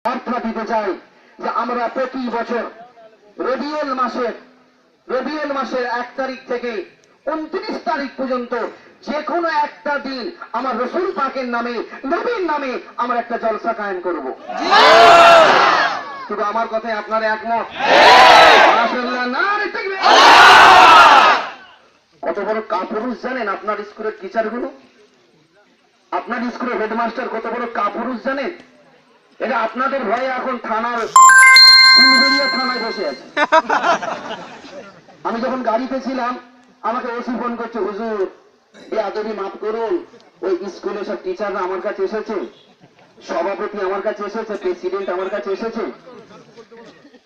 বার্তা দিতে চাই যে আমরা প্রতি বছর রবিউল মাসের 1 তারিখ থেকে 29 তারিখ পর্যন্ত যে কোনো একটা দিন আমার রসুল পাকের নামে, নবীর নামে আমরা একটা জলসা কায়েম করব। শুধু আমার কথায় আপনারা একমত? মাশাআল্লাহ, নারে তাকবীর। কত বড় কাপুরুষ জানেন আপনার স্কুলের টিচারগুলো? আপনার স্কুলের হেডমাস্টার কত বড় কাপুরুষ জানেন? এটা আপনাদের ভয়ে এখন থানায় বসে আছে। আমি যখন গাড়িতে ছিলাম আমাকে ওসি ফোন করছে, হুজুর বেয়াদবি মাফ করুন, ওই স্কুলে সব টিচাররা আমার কাছে এসেছে, সভাপতি আমার কাছে এসেছে, প্রেসিডেন্ট আমার কাছে এসেছে,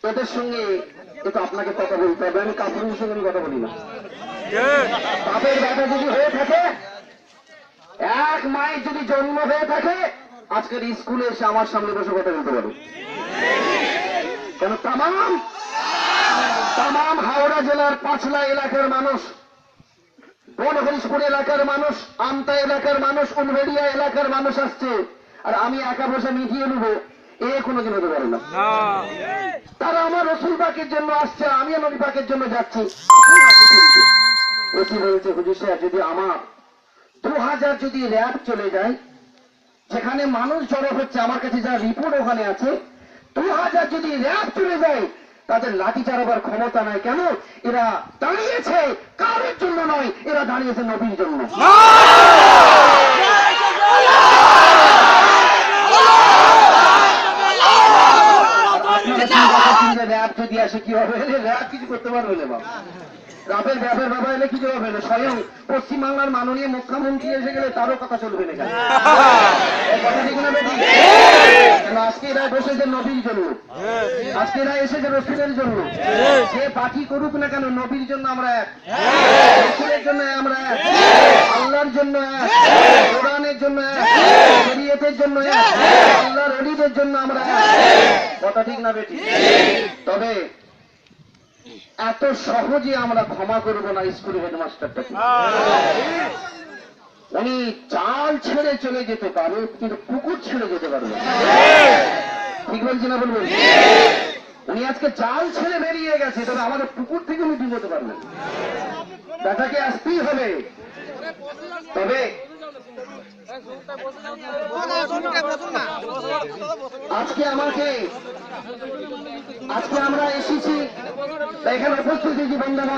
এদের সঙ্গে একটু আপনাকে কথা বলতে হবে। আমি কাপুরুষের সঙ্গে আমি কথা বলি না। বাপের ব্যাটা যদি হয়ে থাকে, এক মায়ের যদি জন্ম হয়ে থাকে, আজকের স্কুলে এসে আমার সামনে বসে কথা বলতে পারে। কেন তামাম হাওড়া জেলার পাঁচলা এলাকার মানুষ, বনহরিশপুর এলাকার মানুষ, আমতা এলাকার মানুষ, উলবেড়িয়া এলাকার মানুষ আসছে, আর আমি একা বসে মিটিয়ে নেব, এ কোনোদিন হতে পারে না। তারা আমার রসুল পাকের জন্য আসছে, আমি নবী পাকের জন্য যাচ্ছি। ওসি বলছে, হুজুর সাহেব যদি আমার 2000 যদি র্যাব চলে যায়, যেখানে মানুষ জড়ো হচ্ছে, আমার কাছে যা রিপোর্ট ওখানে আছে, 2000 যদি র্যাব চলে যায়, তাদের লাঠি চালাবার ক্ষমতা নাই। কেন? এরা দাঁড়িয়েছে কারোর জন্য নয়, এরা দাঁড়িয়েছে নবীর জন্য। র্যাব যদি আসে কি হবে? র্যাব কিছু করতে পারবে না। রাবের বাবা এলে কিছু হবে না। স্বয়ং পশ্চিমবাংলার মাননীয় মুখ্যমন্ত্রী এসে গেলে তারও কথা চলবে না। কথা ঠিক না বেশি? আজকে এরা বসেছে নবীর জন্য, আজকে এরা এসেছে রসুলের জন্য। যে পার্টি করুক না কেন, নবীর জন্য আমরা এক, রসুলের জন্য আমরা এক, আল্লাহর জন্য এক, কোরআনের জন্য এক, শরীয়তের জন্য এক, আল্লাহর ওলিদের জন্য আমরা এক। কথা ঠিক না বেশি? তবে এত সহজে আমরা ক্ষমা করব না স্কুলের হেডমাস্টারটাকে। উনি চাল ছেড়ে চলে যেতে পারে, কিন্তু পুকুর ছেড়ে যেতে পারবে। ঠিক বলছি না বলবেন? উনি আজকে জাল ছেড়ে বেরিয়ে গেছে, তবে আমাদের পুকুর থেকে উনি ডুবোতে পারবেন। ব্যাটাকে আসতেই হবে। তবে আজকে আমরা এসেছি, এখানে উপস্থিত হয়েছি বন্ধুরা।